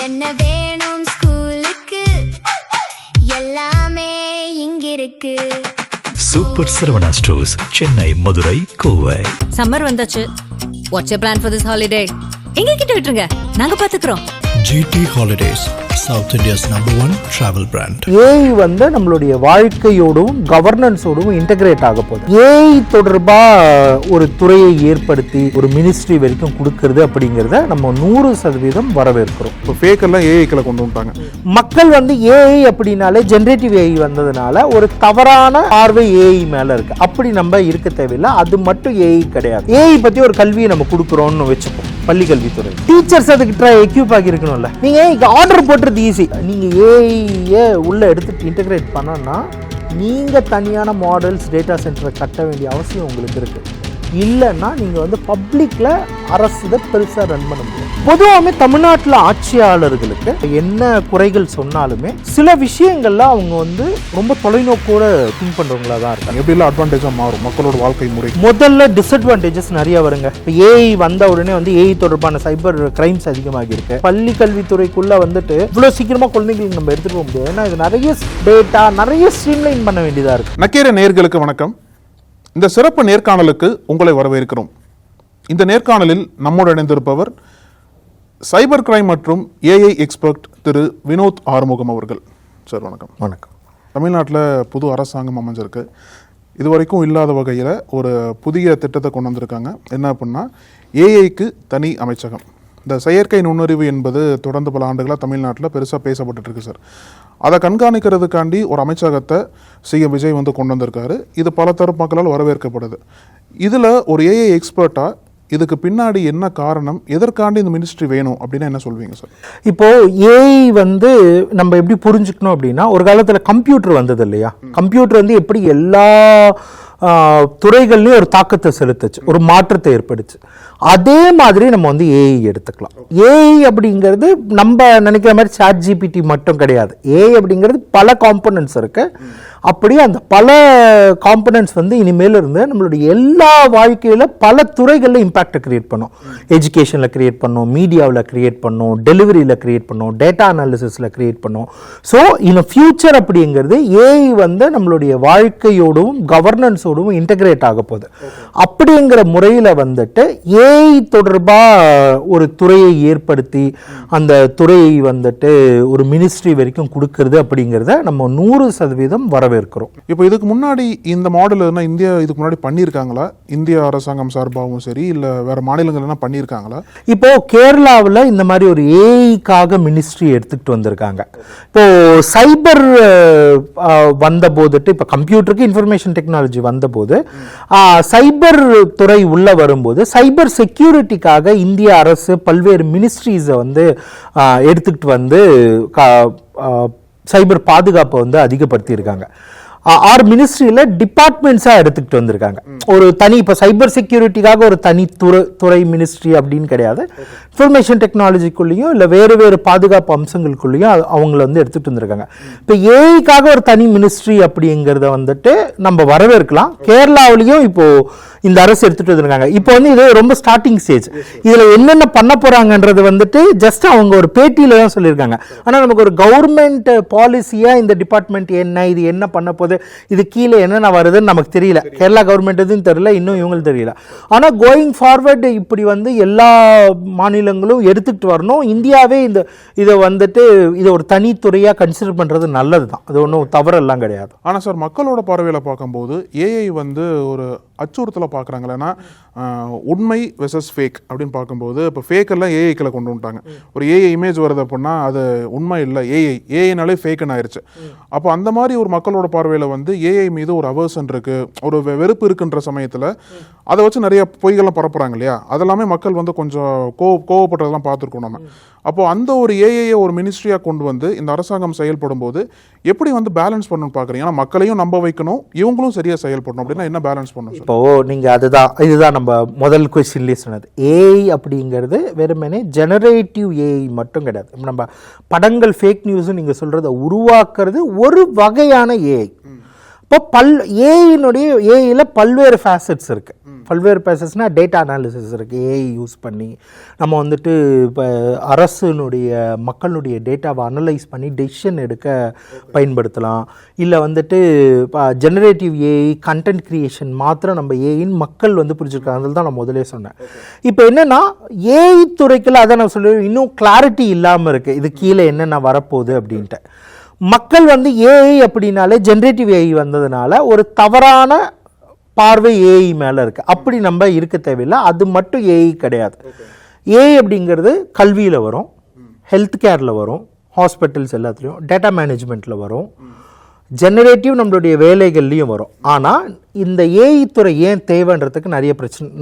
என்ன வேணும் ஸ்கூலுக்கு எல்லாமே இங்கிருக்கு. Super Saravana stores, Chennai, Madurai, Kovai. Summer வந்தாச்சு. What's your plan for this holiday? எங்க கிட்ட விட்டுருங்க, நாங்க பாத்துக்கிறோம். GT Holidays, South India's #1 travel brand. AI வந்து நம்மளுடைய வாழ்க்கையோடும் கவர்னன்ஸோடும் இன்டகிரேட் ஆக போகுது. ஏஐ தொடர்பா ஒரு துறையை ஏற்படுத்தி ஒரு மினிஸ்ட்ரி வரைக்கும் கொடுக்கறது அப்படிங்கிறத நம்ம 100% வரவேற்கிறோம். இப்போ ஃபேக் எல்லாம் ஏஐக்களை கொண்டு வந்துட்டாங்க. மக்கள் வந்து ஏஐ அப்படின்னாலே ஜென்ரேட்டிவ் ஏஐ வந்ததுனால ஒரு தவறான பார்வை ஏஐ மேல இருக்கு. அப்படி நம்ம இருக்க தேவையில்லை. அது மட்டும் ஏஐ கிடையாது. ஏஐ பத்தி ஒரு கல்வியை நம்ம கொடுக்குறோம்னு வச்சுப்போம். பள்ளி கல்வித்துறை டீச்சர்ஸ் அதுக்கு எக்யூப் ஆகி இருக்கணும்ல. நீங்க ஆர்டர் போட்டுறது ஈஸி. நீங்க ஏஐ உள்ள எடுத்துட்டு இன்டகிரேட் பண்ணா நீங்க தனியான மாடல்ஸ் டேட்டா சென்டரை கட்ட வேண்டிய அவசியம் உங்களுக்கு இருக்கு. இல்லைன்னா நீங்கள் வந்து பப்ளிக்கில் அரசு இதை பெருசாக ரன் பண்ண முடியும். பொதுவாகவே தமிழ்நாட்டில் ஆட்சியாளர்களுக்கு என்ன குறைகள் சொன்னாலுமே சில விஷயங்கள்ல அவங்க வந்து ரொம்ப தொலைநோக்கோட திங்க் பண்ணுறவங்களா தான் இருக்காங்க. எப்படிலாம் அட்வான்டேஜாக மாறும் மக்களோட வாழ்க்கை முறை. முதல்ல டிஸ்அட்வான்டேஜஸ் நிறைய வருங்க. இப்போ ஏஐ வந்த உடனே வந்து ஏஐ தொடர்பான சைபர் கிரைம்ஸ் அதிகமாகி இருக்கு. பள்ளி கல்வித்துறைக்குள்ளே வந்துட்டு இவ்வளோ சீக்கிரமாக குழந்தைங்களுக்கு நம்ம எடுத்துகிட்டு போக முடியாது. ஏன்னா இது நிறைய டேட்டா நிறைய ஸ்ட்ரீம்லைன் பண்ண வேண்டியதாக இருக்குது. நக்கீர நேயர்களுக்கு வணக்கம். இந்த சிறப்பு நேர்காணலுக்கு உங்களை வரவேற்கிறோம். இந்த நேர்காணலில் நம்மோடு இணைந்திருப்பவர் சைபர் கிரைம் மற்றும் ஏஐ எக்ஸ்பர்ட் திரு வினோத் ஆறுமுகம் அவர்கள். சார் வணக்கம். வணக்கம். தமிழ்நாட்டில் புது அரசாங்கம் அமைஞ்சிருக்கு. இதுவரைக்கும் இல்லாத வகையில் ஒரு புதிய திட்டத்தை கொண்டு வந்திருக்காங்க. என்ன அப்படின்னா ஏஐக்கு தனி அமைச்சகம். இந்த செயற்கை நுண்ணறிவு என்பது தொடர்ந்து பல ஆண்டுகளாக தமிழ்நாட்டில் பெருசாக பேசப்பட்டு இருக்கு சார். அதை கண்காணிக்கிறதுக்காண்டி ஒரு அமைச்சகத்தை சிஎம் விஜய் வந்து கொண்டு வந்திருக்காரு. இது பல தரப்பு மக்களால் வரவேற்கப்படுது. இதில் ஒரு ஏஐ எக்ஸ்பர்ட்டாக இதுக்கு பின்னாடி என்ன காரணம், எதற்காண்டி இந்த மினிஸ்ட்ரி வேணும் அப்படின்னு என்ன சொல்வீங்க சார்? இப்போ ஏஐ வந்து நம்ம எப்படி புரிஞ்சுக்கணும் அப்படின்னா, ஒரு காலத்தில் கம்ப்யூட்டர் வந்தது இல்லையா? கம்ப்யூட்டர் வந்து எப்படி எல்லா துறைகள்லையும் ஒரு தாக்கத்தை செலுத்துச்சு, ஒரு மாற்றத்தை ஏற்படுச்சு. அதே மாதிரி நம்ம வந்து ஏஐ எடுத்துக்கலாம். ஏஐ அப்படிங்கிறது நம்ம நினைக்கிற மாதிரி ChatGPT மட்டும் கிடையாது. ஏஐ அப்படிங்கிறது பல காம்பனன்ட்ஸ் இருக்கு. அப்படி அந்த பல காம்பனன்ட்ஸ் வந்து இனிமேல் இருந்து நம்மளுடைய எல்லா வாழ்க்கையில் பல துறைகளில் இம்பேக்டை கிரியேட் பண்ணும். எஜுகேஷனில் கிரியேட் பண்ணும், மீடியாவில் கிரியேட் பண்ணும், டெலிவரியில் கிரியேட் பண்ணும், டேட்டா அனாலிசிஸில் கிரியேட் பண்ணும். ஸோ இன் ஃபியூச்சர் அப்படிங்கிறது ஏஐ வந்து நம்மளுடைய வாழ்க்கையோடும் கவர்னன்ஸோடும் இன்டகிரேட் ஆக போகுது. அப்படிங்கிற முறையில் வந்துட்டு ஏஐ தொடர்பாக ஒரு துறையை ஏற்படுத்தி அந்த துறையை வந்துட்டு ஒரு மினிஸ்ட்ரி வரைக்கும் கொடுக்கறது அப்படிங்கிறத நம்ம 100% வரவேற்கிறோம். இப்போ இதுக்கு முன்னாடி இந்த மாடல் இந்தியா இதுக்கு முன்னாடி பண்ணியிருக்காங்களா? இந்திய அரசாங்கம் சார்பாகவும் சரி, இல்லை வேற மாநிலங்கள்லாம் பண்ணியிருக்காங்களா? இப்போ கேரளாவில் இந்த மாதிரி ஒரு ஏஐக்காக மினிஸ்ட்ரி எடுத்துக்கிட்டு வந்திருக்காங்க. இப்போ சைபர் வந்த போதுட்டு, இப்போ கம்ப்யூட்டருக்கு இன்ஃபர்மேஷன் டெக்னாலஜி வந்தபோது சைபர் துறை உள்ள வரும்போது சைபர் செக்யூரிட்டிக்காக இந்திய அரசு பல்வேறு மினிஸ்ட்ரிஸை வந்து எடுத்துக்கிட்டு வந்து சைபர் பாதுகாப்பை வந்து அதிகப்படுத்தியிருக்காங்க. 6 மினிஸ்ட்ரியில் டிபார்ட்மெண்ட்ஸாக எடுத்துக்கிட்டு வந்திருக்காங்க. ஒரு தனி இப்போ சைபர் செக்யூரிட்டிக்காக ஒரு தனி துறை மினிஸ்ட்ரி அப்படின்னு கிடையாது. இன்ஃபர்மேஷன் டெக்னாலஜிக்குள்ளேயும் இல்லை வேறு வேறு பாதுகாப்பு அம்சங்களுக்குள்ளேயும் அவங்கள வந்து எடுத்துகிட்டு வந்திருக்காங்க. இப்போ ஏஐக்காக ஒரு தனி மினிஸ்ட்ரி அப்படிங்கிறத வந்துட்டு நம்ம வரவேற்கலாம். கேரளாவிலையும் இப்போது இந்த அரசு எடுத்துகிட்டு வந்திருக்காங்க. இப்போ வந்து இது ரொம்ப ஸ்டார்டிங் ஸ்டேஜ். இதில் என்னென்ன பண்ண போகிறாங்கன்றது வந்துட்டு ஜஸ்ட் அவங்க ஒரு பேட்டியில் தான் சொல்லியிருக்காங்க. ஆனால் நமக்கு ஒரு கவர்மெண்ட் பாலிசியாக இந்த டிபார்ட்மெண்ட் என்ன, இது என்ன பண்ண போகுது, இது கீழே என்னென்ன வருதுன்னு நமக்கு தெரியல. கேரளா கவர்மெண்ட் எதுவும் தெரியல, இன்னும் இவங்களுக்கு தெரியல. ஆனால் கோயிங் ஃபார்வர்டு இப்படி வந்து எல்லா மாநிலங்களும் எடுத்துக்கிட்டு வரணும். இந்தியாவே இதை வந்துட்டு இதை ஒரு தனித்துறையாக கன்சிடர் பண்ணுறது நல்லது தான். அது ஒன்றும் தவறெல்லாம் கிடையாது. ஆனால் சார், மக்களோட பார்வையில் பார்க்கும்போது ஏஐ வந்து ஒரு அச்சுறுத்தலை பார்க்குறாங்களேன்னா உண்மை வெர்சஸ் ஃபேக் அப்படின்னு பார்க்கும்போது, இப்போ ஃபேக் எல்லாம் ஏஐக்களை கொண்டு வந்துட்டாங்க. ஒரு ஏஐ இமேஜ் வருது அப்படின்னா அது உண்மை இல்லை, ஏஐனாலே ஃபேக்குன்னு ஆயிடுச்சு. அப்போ அந்த மாதிரி ஒரு மக்களோட பார்வையில் வந்து ஏஐ மீது ஒரு அவர்சன் இருக்கு, ஒரு வெறுப்பு இருக்குன்ற சமயத்தில் அதை வச்சு நிறைய பொய்கள்லாம் பரப்புறாங்க இல்லையா? அதெல்லாமே மக்கள் வந்து கொஞ்சம் கோவப்படுறதெல்லாம் பார்த்துருக்கோம் நம்ம. அப்போ அந்த ஒரு ஏஐயை ஒரு மினிஸ்ட்ரியாக கொண்டு வந்து இந்த அரசாங்கம் செயல்படும் போது எப்படி வந்து பேலன்ஸ் பண்ணணும்னு பார்க்குறீங்க? ஏன்னா மக்களையும் நம்ப வைக்கணும், இவங்களும் சரியாக செயல்படணும். அப்படின்னா என்ன பேலன்ஸ் பண்ணணும்? இப்போ நீங்கள் இதுதான் நம்ம முதல் கொஸ்டின்லேயே சொன்னது. ஏஐ அப்படிங்கிறது வெறுமனே ஜெனரேட்டிவ் ஏஐ மட்டும் கிடையாது. நம்ம படங்கள் ஃபேக் நியூஸும் நீங்கள் சொல்கிறத உருவாக்குறது ஒரு வகையான ஏஐ. இப்போ ஏஐயில் பல்வேறு ஃபேசட்ஸ் இருக்குது. பல்வேறு பேசஸ்னால் டேட்டா அனாலிசிஸ் இருக்குது. ஏஐ யூஸ் பண்ணி நம்ம வந்துட்டு இப்போ அரசுனுடைய மக்களுடைய டேட்டாவை அனலைஸ் பண்ணி டெசிஷன் எடுக்க பயன்படுத்தலாம். இல்லை வந்துட்டு இப்போ ஜெனரேட்டிவ் ஏஐ கண்டென்ட் கிரியேஷன் மாத்திரம் நம்ம ஏஐன்னு மக்கள் வந்து புரிஞ்சுருக்காங்க. அதில் தான் நான் முதலே சொன்னேன். இப்போ என்னென்னா ஏஐ துறைக்குள்ள அதை நான் சொல்லுவேன், இன்னும் கிளாரிட்டி இல்லாமல் இருக்குது இது கீழே என்னென்ன வரப்போகுது அப்படின்ட்டு. மக்கள் வந்து ஏஐ அப்படின்னாலே ஜெனரேட்டிவ் ஏஐ வந்ததுனால ஒரு தவறான பார்வை ஏஐ மேலே இருக்குது. அப்படி நம்ம இருக்க தேவையில்லை. அது மட்டும் ஏஐ கிடையாது. ஏஐ அப்படிங்கிறது கல்வியில் வரும், ஹெல்த் கேரில் வரும், ஹாஸ்பிட்டல்ஸ் எல்லாத்துலேயும், டேட்டா மேனேஜ்மெண்ட்டில் வரும், ஜெனரேட்டிவ் நம்மளுடைய வேலைகள்லையும் வரும். ஆனால் இந்த ஏஐ துறை ஏன் தேவைன்றதுக்கு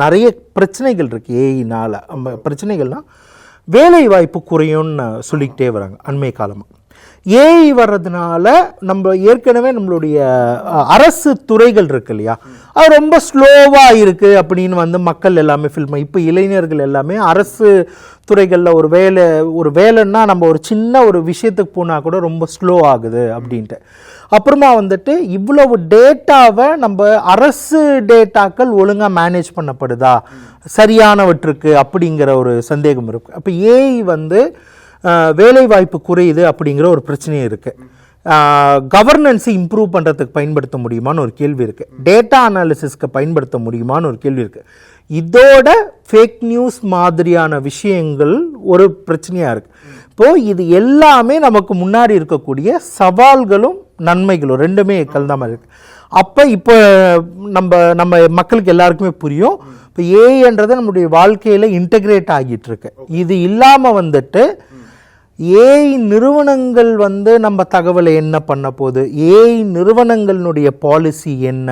நிறைய பிரச்சனைகள் இருக்குது. ஏஐனால் நம்ம பிரச்சனைகள்னால் வேலை வாய்ப்பு குறையும்னு சொல்லிக்கிட்டே வராங்க அண்மை காலமாக. ஏஐ வர்றதுனால நம்ம ஏற்கனவே நம்மளுடைய அரசு துறைகள் இருக்கு இல்லையா, அது ரொம்ப ஸ்லோவாக இருக்குது அப்படின்னு வந்து மக்கள் எல்லாமே ஃபீல் பண்ணி, இப்போ இளைஞர்கள் எல்லாமே அரசு துறைகளில் ஒரு வேலைன்னா நம்ம ஒரு சின்ன ஒரு விஷயத்துக்கு போனால் கூட ரொம்ப ஸ்லோ ஆகுது அப்படின்ட்டு. அப்புறமா வந்துட்டு இவ்வளவு டேட்டாவை நம்ம அரசு டேட்டாக்கள் ஒழுங்காக மேனேஜ் பண்ணப்படுதா சரியானவற்றுக்கு அப்படிங்கிற ஒரு சந்தேகம் இருக்குது. அப்போ ஏஐ வந்து வேலை வாய்ப்பு குறையுது அப்படிங்கிற ஒரு பிரச்சனையும் இருக்குது. கவர்னன்ஸை இம்ப்ரூவ் பண்ணுறதுக்கு பயன்படுத்த முடியுமான்னு ஒரு கேள்வி இருக்குது. டேட்டா அனாலிசிஸ்க்கு பயன்படுத்த முடியுமான்னு ஒரு கேள்வி இருக்குது. இதோட ஃபேக் நியூஸ் மாதிரியான விஷயங்கள் ஒரு பிரச்சனையாக இருக்குது. இப்போது இது எல்லாமே நமக்கு முன்னாடி இருக்கக்கூடிய சவால்களும் நன்மைகளும் ரெண்டுமே கலந்த மாதிரி இருக்குது. அப்போ இப்போ நம்ம மக்களுக்கு எல்லாருக்குமே புரியும், இப்போ ஏஐன்றது நம்மளுடைய வாழ்க்கையில் இன்டெகிரேட் ஆகிட்டு இருக்கு. இது இல்லாமல் வந்துட்டு ஏஐ நிறுவனங்கள் வந்து நம்ம தகவலை என்ன பண்ண போகுது, ஏஐ நிறுவனங்களுடைய பாலிசி என்ன,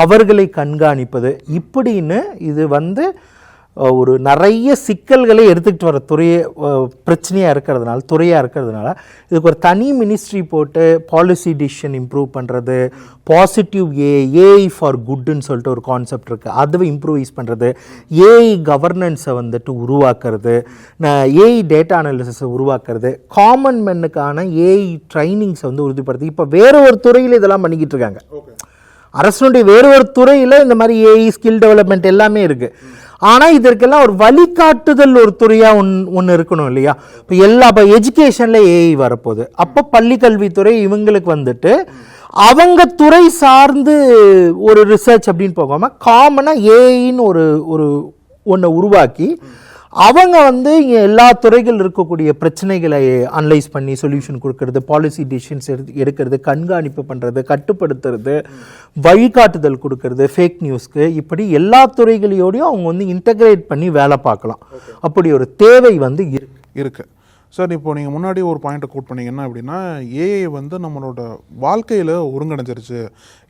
அவர்களை கண்காணிப்பது இப்படின்னு இது வந்து ஒரு நிறைய சிக்கல்களை எடுத்துக்கிட்டு வர துறையாக இருக்கிறதுனால இதுக்கு ஒரு தனி மினிஸ்ட்ரி போட்டு பாலிசி டிசிஷன் இம்ப்ரூவ் பண்ணுறது, பாசிட்டிவ் ஏஐ ஃபார் குட்னு சொல்லிட்டு ஒரு கான்செப்ட் இருக்குது, அதை இம்ப்ரூவைஸ் பண்ணுறது, ஏஐ கவர்னன்ஸை வந்துட்டு உருவாக்குறது, ஏஐ டேட்டா அனாலிசிஸை உருவாக்குறது, காமன் மென்னுக்கான ஏஐ ட்ரைனிங்ஸை வந்து உறுதிப்படுத்தி இப்போ வேறு ஒரு துறையில் இதெல்லாம் பண்ணிக்கிட்டு இருக்காங்க. அரசனுடைய வேறு ஒரு துறையில் இந்த மாதிரி ஏஐ ஸ்கில் டெவலப்மெண்ட் எல்லாமே இருக்குது. ஆனால் இதற்கெல்லாம் ஒரு வழிகாட்டுதல் ஒரு துறையாக ஒன்று இருக்கணும் இல்லையா. இப்போ எஜுகேஷனில் ஏஐ வரப்போகுது. அப்போ பள்ளி கல்வித்துறை இவங்களுக்கு வந்துட்டு அவங்க துறை சார்ந்து ஒரு ரிசர்ச் அப்படின்னு போகாமல் காமனாக ஏஐன்னு ஒன்று உருவாக்கி அவங்க வந்து எல்லா துறைகள் இருக்கக்கூடிய பிரச்சனைகளை அனலைஸ் பண்ணி சொல்யூஷன் கொடுக்கறது, பாலிசி டிசிஷன்ஸ் எடுக்கிறது, கண்காணிப்பு பண்ணுறது, கட்டுப்படுத்துறது, வழிகாட்டுதல் கொடுக்கறது ஃபேக் நியூஸ்க்கு, இப்படி எல்லா துறைகளையோடையும் அவங்க வந்து இன்டகிரேட் பண்ணி வேலை பார்க்கலாம். அப்படி ஒரு தேவை வந்து இருக்கு. சார், இப்போ நீங்கள் முன்னாடி ஒரு பாயிண்ட்டை கோட் பண்ணீங்கன்னா அப்படின்னா ஏஐ வந்து நம்மளோட வாழ்க்கையில் ஒருங்கிணைஞ்சிருச்சு,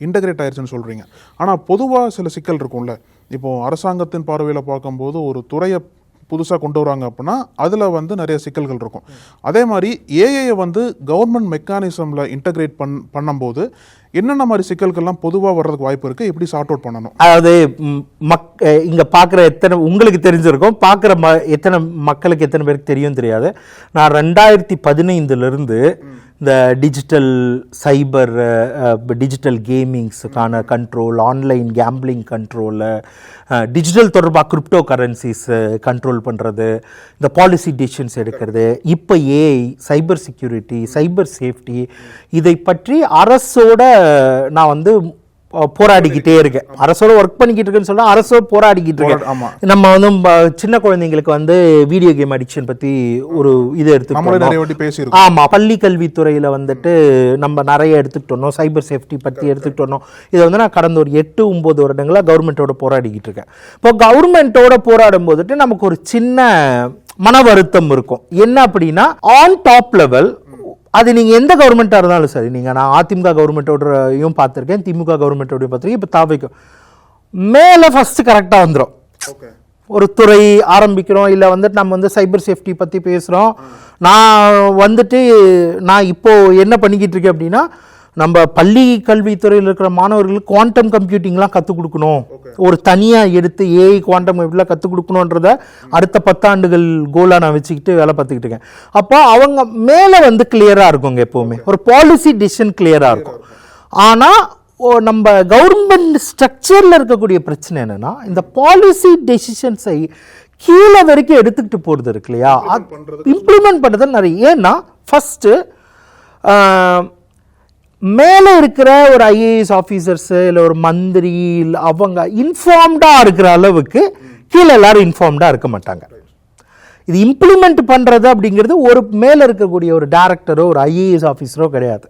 இன்டகிரேட் ஆயிடுச்சுன்னு சொல்கிறீங்க. ஆனால் பொதுவாக சில சிக்கல் இருக்கும்ல. இப்போது அரசாங்கத்தின் பார்வையில் பார்க்கும்போது ஒரு துறையை புதுசாக கொண்டு வராங்க அப்படின்னா அதில் வந்து நிறைய சிக்கல்கள் இருக்கும். அதே மாதிரி ஏஐயை வந்து கவர்மெண்ட் மெக்கானிசமில் இன்டகிரேட் பண்ணும்போது என்னென்ன மாதிரி சிக்கல்கள்லாம் பொதுவாக வர்றதுக்கு வாய்ப்பு இருக்குது, எப்படி சார்ட் அவுட் பண்ணணும்? அதாவது இங்கே பார்க்குற உங்களுக்கு தெரிஞ்சிருக்கும், பார்க்குற எத்தனை மக்களுக்கு எத்தனை பேருக்கு தெரியும் தெரியாது. நான் 2015 இந்த டிஜிட்டல் கேமிங்ஸுக்கான control, online gambling control, digital தொடர்பாக கிரிப்டோ கரன்சிஸ் கண்ட்ரோல் பண்ணுறது, இந்த பாலிசி டிசிஷன்ஸ் எடுக்கிறது, இப்போ AI, cyber security, cyber safety, இதை பற்றி அரசோட நான் வந்து போராடிக்கிட்டே இருக்கேன். அரசோட ஒர்க் பண்ணிக்கிட்டு இருக்குன்னு சொன்னா அரசோட போராடிக்கிட்டு இருக்கேன். நம்ம வந்து சின்ன குழந்தைங்களுக்கு வந்து வீடியோ கேம் அடிக்ஷன் பத்தி ஒரு இது எடுத்துக்கிட்டோம். ஆமா, பள்ளி கல்வித்துறையில வந்துட்டு நம்ம நிறைய எடுத்துக்கிட்டோம். சைபர் சேஃப்டி பத்தி எடுத்துக்கிட்டோம். இதை வந்து நான் கடந்த ஒரு 8-9 வருடங்களா கவர்மெண்டோட போராடிக்கிட்டு இருக்கேன். இப்போ கவர்மெண்டோட போராடும் போதுட்டு நமக்கு ஒரு சின்ன மன வருத்தம் இருக்கும். என்ன அப்படின்னா, ஆன் டாப் லெவல் அது நீங்கள் எந்த கவர்மெண்ட்டாக இருந்தாலும் சரி, நான் அதிமுக கவர்மெண்ட்டோடையும் பார்த்துருக்கேன், திமுக கவர்மெண்ட்டோடையும் பார்த்துருக்கேன், இப்போ தாவைக்கும் மேலே ஃபஸ்ட்டு கரெக்டாக வந்துடும். ஒரு துறை ஆரம்பிக்கிறோம், இல்லை வந்துட்டு நம்ம வந்து சைபர் சேஃப்டி பற்றி பேசுகிறோம். நான் இப்போது என்ன பண்ணிக்கிட்டு இருக்கேன் அப்படின்னா, நம்ம பள்ளி கல்வித்துறையில் இருக்கிற மாணவர்களுக்கு குவாண்டம் கம்ப்யூட்டிங்லாம் கற்றுக் கொடுக்கணும், ஒரு தனியாக எடுத்து ஏஐ குவாண்டம் கம்ப்யூட்டர்லாம் கற்றுக் கொடுக்கணுன்றத அடுத்த 10 ஆண்டுகள் கோலாக நான் வச்சுக்கிட்டு வேலை பார்த்துக்கிட்டு இருக்கேன். அப்போ அவங்க மேலே வந்து கிளியராக இருக்குங்க, எப்போவுமே ஒரு பாலிசி டிசிஷன் கிளியராக இருக்கும். ஆனால் நம்ம கவர்மெண்ட் ஸ்ட்ரக்சரில் இருக்கக்கூடிய பிரச்சனை என்னென்னா இந்த பாலிசி டெசிஷன்ஸை கீழே வரைக்கும் எடுத்துக்கிட்டு போகிறது இருக்கு இல்லையா, இம்ப்ளிமெண்ட் பண்ணுறது நிறைய. ஏன்னா ஃபஸ்ட்டு மேலே இருக்கிற ஒரு ஐஏஎஸ் ஆஃபீஸர்ஸு இல்லை ஒரு மந்திரி இல்லை அவங்க இன்ஃபார்ம்டாக இருக்கிற அளவுக்கு கீழே எல்லாரும் இன்ஃபார்ம்டாக இருக்க மாட்டாங்க. இது இம்ப்ளிமெண்ட் பண்ணுறது அப்படிங்கிறது ஒரு மேலே இருக்கக்கூடிய ஒரு டைரக்டரோ ஒரு ஐஏஎஸ் ஆஃபீஸரோ கிடையாது.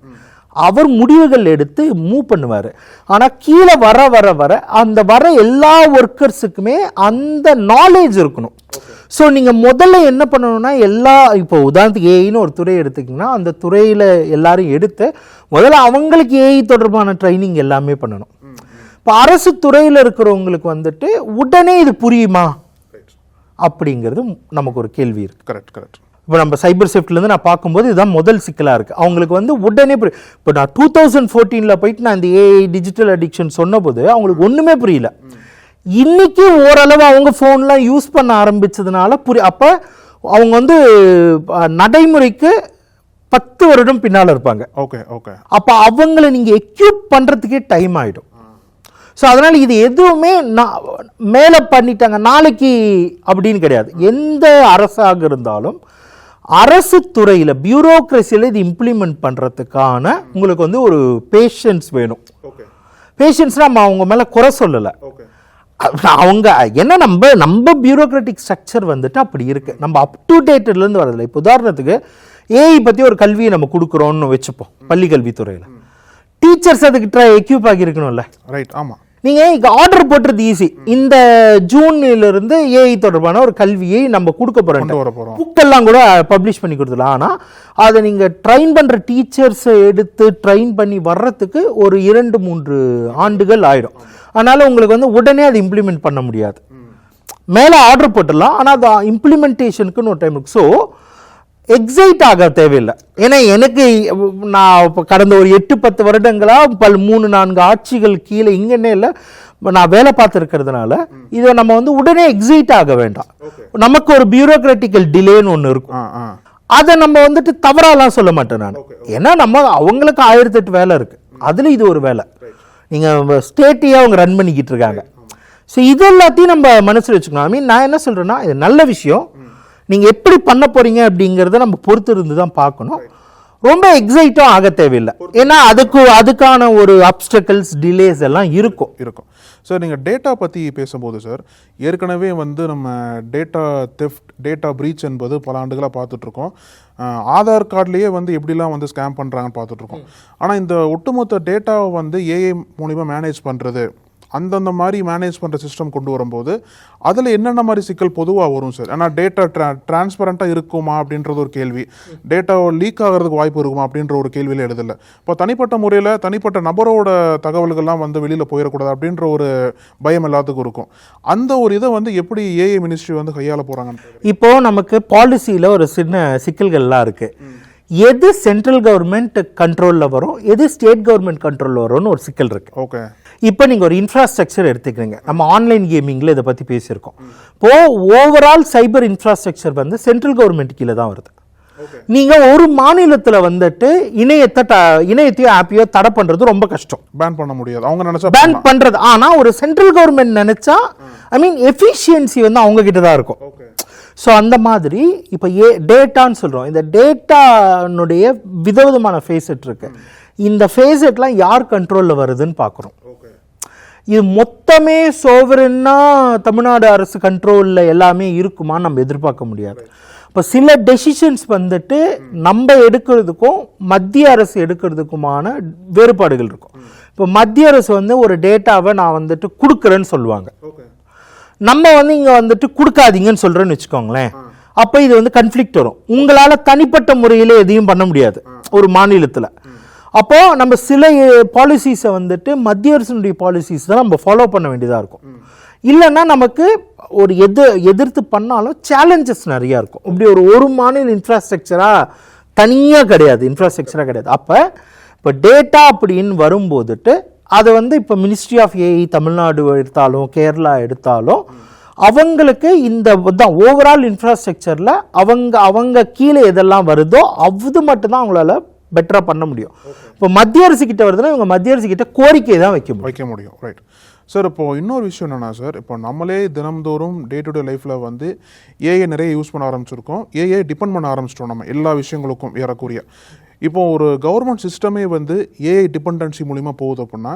அவர் முடிவுகள் எடுத்து மூவ் பண்ணுவார். ஆனால் கீழே வர வர வர அந்த வர எல்லா ஒர்க்கர்ஸுக்குமே அந்த நாலேஜ் இருக்கணும். ஸோ நீங்கள் முதல்ல என்ன பண்ணணும்னா இப்போ உதாரணத்துக்கு ஏஐன்னு ஒரு துறை எடுத்துக்கிங்கன்னா அந்த துறையில் எல்லாரும் எடுத்து முதல்ல அவங்களுக்கு ஏஐ தொடர்பான ட்ரைனிங் எல்லாமே பண்ணணும். இப்போ அரசு துறையில் இருக்கிறவங்களுக்கு வந்துட்டு உடனே இது புரியுமா அப்படிங்கிறது நமக்கு ஒரு கேள்வி இருக்குது. கரெக்ட். இப்போ நம்ம சைபர் சேஃப்டிலேருந்து நான் பார்க்கும்போது இதுதான் முதல் சிக்கலாக இருக்குது. அவங்களுக்கு வந்து உடனே இப்போ நான் 2014 போயிட்டு நான் இந்த ஏஐ டிஜிட்டல் அடிக்ஷன் சொன்னபோது அவங்களுக்கு ஒன்றுமே புரியல. இன்னைக்கு ஓரளவு அவங்க ஃபோன்லாம் யூஸ் பண்ண ஆரம்பித்ததுனால அப்போ அவங்க வந்து நடைமுறைக்கு 10 வருடம் பின்னால் இருப்பாங்க. ஓகே. அப்போ அவங்கள நீங்கள் எக்யூப் பண்ணுறதுக்கே டைம் ஆகிடும். ஸோ அதனால் இது எதுவுமே மேலே பண்ணிட்டாங்க நாளைக்கு அப்படின்னு கிடையாது. எந்த அரசாக இருந்தாலும் அரசு துறையில் பியூரோக்ரஸியில் இது இம்ப்ளிமெண்ட் பண்ணுறதுக்கான உங்களுக்கு வந்து ஒரு பேஷன்ஸ் வேணும். பேஷன்ஸ்னால் நம்ம அவங்க மேலே குறை சொல்லலை. அவங்க என்ன நம்ம பியூரோக்ராட்டிக் ஸ்ட்ரக்சர் வந்துட்டு அப்படி இருக்குது. நம்ம அப் டு டேட்லேருந்து வரதில்லை. இப்போ உதாரணத்துக்கு ஏஐ பற்றி ஒரு கல்வியை நம்ம கொடுக்குறோன்னு வச்சுப்போம். பள்ளி கல்வித்துறையில் டீச்சர்ஸ் அதுக்கு எக்யூப் ஆகியிருக்கணும்ல. ரைட். ஆமாம். நீங்கள் இங்கே ஆர்டர் போட்டுறது ஈஸி. இந்த ஜூன்லேருந்து ஏஐ தொடர்பான ஒரு கல்வியை நம்ம கொடுக்க போகிறோம். புக்கெல்லாம் கூட பப்ளிஷ் பண்ணி கொடுத்துடலாம். ஆனால் அதை நீங்கள் ட்ரைன் பண்ணுற டீச்சர்ஸை எடுத்து ட்ரைன் பண்ணி வர்றதுக்கு ஒரு 2-3 ஆண்டுகள் ஆகிடும். அதனால் உங்களுக்கு வந்து உடனே அதை இம்ப்ளிமெண்ட் பண்ண முடியாது. மேலே ஆர்டர் போட்டுடலாம், ஆனால் அது இம்ப்ளிமெண்டேஷனுக்குன்னு ஒரு டைம் இருக்குது. ஸோ எக்ஸைட் ஆக தேவையில்லை. ஏன்னா எனக்கு நான் இப்போ கடந்த ஒரு 8-10 வருடங்களாக 3-4 ஆட்சிகள் கீழே இங்கன்னே இல்லை நான் வேலை பார்த்துருக்கிறதுனால இதை நம்ம வந்து உடனே எக்ஸைட் ஆக வேண்டாம். நமக்கு ஒரு பியூரோக்ராட்டிக்கல் டிலேன்னு ஒன்று இருக்கும். அதை நம்ம வந்துட்டு தவறாலாம் சொல்ல மாட்டேன் நான். ஏன்னா அவங்களுக்கு 1008 வேலை இருக்குது. அதில் இது ஒரு வேலை. நீங்கள் ஸ்டேட்டையே அவங்க ரன் பண்ணிக்கிட்டு இருக்காங்க. ஸோ இது எல்லாத்தையும் நம்ம மனசில் வச்சுக்கணும். நான் என்ன சொல்கிறேன்னா இது நல்ல விஷயம். நீங்கள் எப்படி பண்ண போகிறீங்க அப்படிங்கிறத நம்ம பொறுத்து இருந்து தான் பார்க்கணும். ரொம்ப எக்ஸைட்டும் ஆக தேவையில்லை. ஏன்னா அதுக்கான ஒரு அப்டக்கல்ஸ் டிலேஸ் எல்லாம் இருக்கும். சார் நீங்கள் டேட்டா பற்றி பேசும்போது சார் ஏற்கனவே வந்து நம்ம டேட்டா ப்ரீச் என்பது பல ஆண்டுகளாக பார்த்துட்ருக்கோம். ஆதார் கார்டுலேயே வந்து எப்படிலாம் வந்து ஸ்கேம் பண்ணுறாங்கன்னு பார்த்துட்ருக்கோம். ஆனால் இந்த ஒட்டுமொத்த டேட்டாவை வந்து ஏஐ மூலிமா மேனேஜ் பண்ணுறது அந்தந்த மாதிரி மேனேஜ் பண்ணுற சிஸ்டம் கொண்டு வரும்போது அதில் என்னென்ன மாதிரி சிக்கல் பொதுவாக வரும் சார்? ஏன்னா டேட்டா டிரான்ஸ்பரண்ட்டாக இருக்குமா அப்படின்றது ஒரு கேள்வி. டேட்டா லீக் ஆகிறதுக்கு வாய்ப்பு இருக்குமா அப்படின்ற ஒரு கேள்வியில் எழுதலை. இப்போ தனிப்பட்ட முறையில் தனிப்பட்ட நபரோட தகவல்கள்லாம் வந்து வெளியில் போயிடக்கூடாது அப்படின்ற ஒரு பயம் எல்லாத்துக்கும் இருக்கும். அந்த ஒரு இதை வந்து எப்படி ஏஐ மினிஸ்ட்ரி வந்து கையாள போகிறாங்க? இப்போது நமக்கு பாலிசியில் ஒரு சின்ன சிக்கல்கள்லாம் இருக்குது. எது சென்ட்ரல் கவர்மெண்ட் கண்ட்ரோலில் வரும், எது ஸ்டேட் கவர்மெண்ட் கண்ட்ரோலில் வரும்னு ஒரு சிக்கல் இருக்குது. ஓகே. இப்போ நீங்கள் ஒரு இன்ஃப்ராஸ்ட்ரக்சர் எடுத்துக்கிறீங்க. நம்ம ஆன்லைன் கேமிங்கில் இதை பற்றி பேசியிருக்கோம். இப்போது ஓவரால் சைபர் இன்ஃப்ராஸ்ட்ரக்சர் வந்து சென்ட்ரல் கவர்மெண்ட் கீழே தான் வருது. நீங்கள் ஒரு மாநிலத்தில் வந்துட்டு இணையத்தையோ ஆப்பையோ தடை பண்ணுறது ரொம்ப கஷ்டம். பேன் பண்ண முடியாது. அவங்க நினச்சா பேன் பண்ணுறது. ஆனால் ஒரு சென்ட்ரல் கவர்மெண்ட் நினச்சா எஃபிஷியன்சி வந்து அவங்க கிட்ட தான் இருக்கும். ஸோ அந்த மாதிரி இப்போ டேட்டான்னு சொல்கிறோம். இந்த டேட்டானுடைய விதவிதமான ஃபேஸெட் இருக்குது. இந்த ஃபேஸெட்லாம் யார் கண்ட்ரோலில் வருதுன்னு பார்க்குறோம். இது மொத்தமே சோவரன்னா தமிழ்நாடு அரசு கண்ட்ரோலில் எல்லாமே இருக்குமான்னு நம்ம எதிர்பார்க்க முடியாது. இப்போ சில டெசிஷன்ஸ் வந்துட்டு நம்ம எடுக்கிறதுக்கும் மத்திய அரசு எடுக்கிறதுக்குமான வேறுபாடுகள் இருக்கும். இப்போ மத்திய அரசு வந்து ஒரு டேட்டாவை நான் வந்துட்டு கொடுக்குறேன்னு சொல்லுவாங்க. நம்ம வந்து இங்கே வந்துட்டு கொடுக்காதீங்கன்னு சொல்கிறேன்னு வச்சுக்கோங்களேன். அப்போ இது வந்து கன்ஃப்ளிக்ட் வரும். உங்களால் தனிப்பட்ட முறையில் எதையும் பண்ண முடியாது ஒரு மாநிலத்தில். அப்போது நம்ம சில பாலிசிஸை வந்துட்டு மத்திய அரசினுடைய பாலிசிஸ் தான் நம்ம ஃபாலோ பண்ண வேண்டியதாக இருக்கும். இல்லைன்னா நமக்கு ஒரு எதிர்த்து பண்ணாலும் சேலஞ்சஸ் நிறையா இருக்கும். இப்படி ஒரு மாநில இன்ஃப்ராஸ்ட்ரக்சராக தனியாக கிடையாது. அப்போ இப்போ டேட்டா அப்படின்னு வரும்போதுட்டு அதை வந்து இப்போ மினிஸ்ட்ரி ஆஃப் ஏஐ தமிழ்நாடு எடுத்தாலும் கேரளா எடுத்தாலும் அவங்களுக்கு இந்த ஓவரால் இன்ஃப்ராஸ்ட்ரக்சரில் அவங்க கீழே எதெல்லாம் வருதோ அது மட்டும்தான் அவங்களால பெட்டராக பண்ண முடியும். இப்போ மத்திய அரசு கிட்ட வருதுன்னா இவங்க மத்திய அரசு கிட்ட கோரிக்கை தான் வைக்க முடியும். Right sir. இப்போ இன்னொரு விஷயம் என்னன்னா சார், இப்போ நம்மளே தினம்தோறும் டே டு டே லைஃப்பில் வந்து ஏஐ நிறைய யூஸ் பண்ண ஆரம்பிச்சிருக்கோம், ஏஐ டிபெண்ட் பண்ண ஆரம்பிச்சிட்டோம் நம்ம எல்லா விஷயங்களுக்கும் ஏறக்குறைய. இப்போ ஒரு கவர்மெண்ட் சிஸ்டமே வந்து ஏஐ டிபெண்டன்சி மூலிமா போகுது அப்படின்னா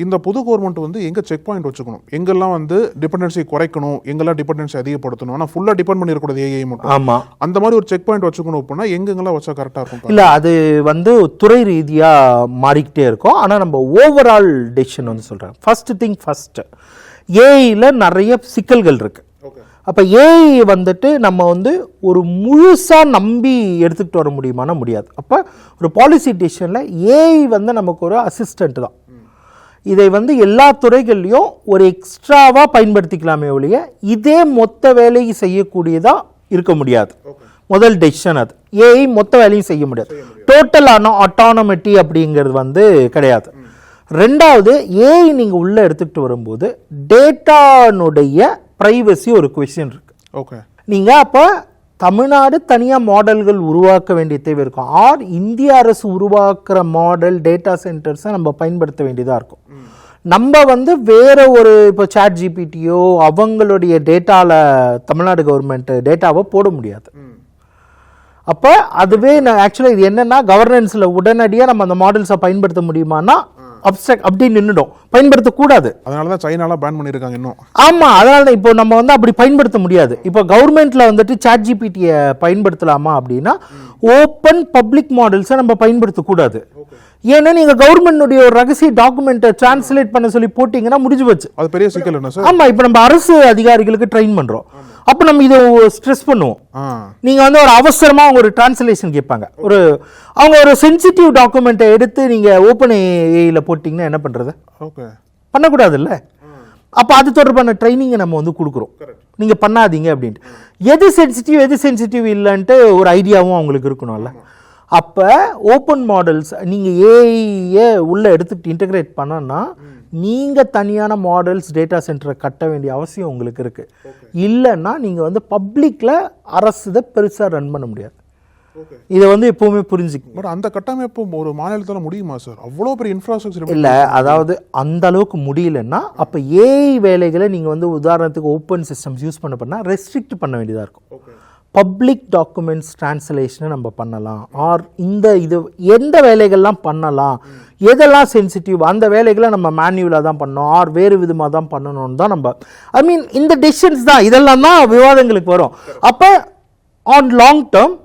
இந்த புது கவர்மெண்ட் வந்து எங்கே செக் பாயிண்ட் வச்சுக்கணும், எங்கெல்லாம் வந்து டிபெண்டன்சி குறைக்கணும், எங்கெல்லாம் டிபெண்டன்சி அதிகப்படுத்தணும், ஆனால் ஃபுல்லாக டிபெண்ட் பண்ணிருக்கூடாது ஏஐ மட்டும். ஆமாம், அந்த மாதிரி ஒரு செக் பாயிண்ட் வச்சுக்கணும் அப்படின்னா எங்கெங்கெல்லாம் வச்சா கரெக்டாக இருக்கும்? இல்லை, அது வந்து துறை ரீதியாக மாறிக்கிட்டே இருக்கும். ஆனால் நம்ம ஓவரால் டெசிஷன் வந்து சொல்கிறேன். ஃபர்ஸ்ட் ஏஐயில் நிறைய சிக்கல்கள் இருக்குது. அப்போ ஏஐ வந்துட்டு நம்ம வந்து ஒரு முழுசாக நம்பி எடுத்துக்கிட்டு வர முடியுமானா முடியாது. அப்போ ஒரு பாலிசி டெசிஷனில் ஏஐ வந்து நமக்கு ஒரு அசிஸ்டண்ட் தான். இதை வந்து எல்லா துறைகள்லையும் ஒரு எக்ஸ்ட்ராவாக பயன்படுத்திக்கலாமே ஒழிய இதே மொத்த வேலையை செய்யக்கூடியதாக இருக்க முடியாது. முதல் டெசிஷன் அது. ஏஐ மொத்த வேலையும் செய்ய முடியாது. டோட்டலான ஆட்டானமிட்டி அப்படிங்கிறது வந்து கிடையாது. ரெண்டாவது, ஏஐ நீங்கள் உள்ளே எடுத்துக்கிட்டு வரும்போது டேட்டானுடைய ப்ரைவசி ஒரு கொஸ்டின் இருக்கு. ஓகே, நீங்கள் அப்போ தமிழ்நாடு தனியாக மாடல்கள் உருவாக்க வேண்டிய தேவை இருக்கும். ஆர் இந்திய அரசு உருவாக்குற மாடல் டேட்டா சென்டர்ஸை நம்ம பயன்படுத்த வேண்டியதாக இருக்கும். நம்ம வந்து வேற ஒரு இப்போ சாட் ஜிபிடியோ அவங்களுடைய டேட்டாவில் தமிழ்நாடு கவர்மெண்ட் டேட்டாவை போட முடியாது. அப்போ அதுவே நான் ஆக்சுவலாக இது என்னென்னா கவர்னன்ஸில் உடனடியாக நம்ம அந்த மாடல்ஸை பயன்படுத்த முடியுமானா அப்செக்ட் அப்படி நின்றுடும், பயன்படுத்தக்கூடாது. அதனால தான் சைனாலாம் பேன் பண்ணியிருக்காங்க இன்னும். ஆமாம், அதனால தான் இப்போ நம்ம வந்து அப்படி பயன்படுத்த முடியாது. இப்போ கவர்மெண்ட்ல வந்துட்டு சாட் ஜிபிடியை பயன்படுத்தலாமா அப்படின்னா ஓப்பன் பப்ளிக் மாடல்ஸை நம்ம பயன்படுத்தக்கூடாது. ஏன்னா நீங்க கவர்மெண்ட்டுடைய ஒரு ரகசிய டாக்குமெண்ட்டை டிரான்ஸ்லேட் பண்ண சொல்லி போட்டீங்கன்னா முடிஞ்சு போச்சு. அது பெரிய சிக்கல் என்ன சார்? ஆமா, இப்போ நம்ம அரசு அதிகாரிகளுக்கு ட்ரெயின் பண்றோம், அப்போ நம்ம இதை ஸ்ட்ரெஸ் பண்ணுவோம். நீங்க வந்து ஒரு அவசரமா அவங்க ஒரு டிரான்ஸ்லேஷன் கேட்பாங்க, அவங்க ஒரு சென்சிட்டிவ் டாக்குமெண்ட்டை எடுத்து நீங்க ஓப்பன் ஏஐல போட்டீங்கன்னா என்ன பண்றது? ஓகே, பண்ணக்கூடாது இல்லை. அப்போ அது தொடர்பான ட்ரைனிங்கை நம்ம வந்து கொடுக்குறோம், நீங்க பண்ணாதீங்க அப்படின்ட்டு. எது சென்சிட்டிவ் இல்லைன்ட்டு ஒரு ஐடியாவும் அவங்களுக்கு இருக்கணும்ல. அப்போ ஓப்பன் மாடல்ஸ் நீங்கள் ஏஐயை உள்ளே எடுத்துக்கிட்டு இன்டகிரேட் பண்ணனா நீங்கள் தனியான மாடல்ஸ் டேட்டா சென்டரை கட்ட வேண்டிய அவசியம் உங்களுக்கு இருக்குது. இல்லைன்னா நீங்கள் வந்து பப்ளிக்கில் அரசு இதை பெருசாக ரன் பண்ண முடியாது. இதை வந்து எப்பவுமே புரிஞ்சுக்கணும். பட் அந்த கட்டமைப்பு ஒரு மாநிலத்தில் முடியுமா சார்? அவ்வளோ பெரிய இன்ஃப்ராஸ்ட்ரக்சர் இல்லை, அதாவது அந்த அளவுக்கு முடியலன்னா அப்போ ஏஐ வேலைகளை நீங்கள் வந்து உதாரணத்துக்கு ஓப்பன் சிஸ்டம்ஸ் யூஸ் பண்ண ரெஸ்ட்ரிக்ட் பண்ண வேண்டியதாக இருக்கும். பப்ளிக் டாக்குமெண்ட்ஸ் டிரான்ஸ்லேஷனை நம்ம பண்ணலாம். ஆர் இது எந்த வேலைகள்லாம் பண்ணலாம், எதெல்லாம் சென்சிட்டிவ் அந்த வேலைகளை நம்ம மேனுவலாக தான் பண்ணோம், ஆர் வேறு விதமாக தான் பண்ணணும்னு தான் நம்ம இந்த டெசிஷன்ஸ் தான், இதெல்லாம் தான் விவாதங்களுக்கு வரும். அப்போ ஆன் லாங் டேர்ம்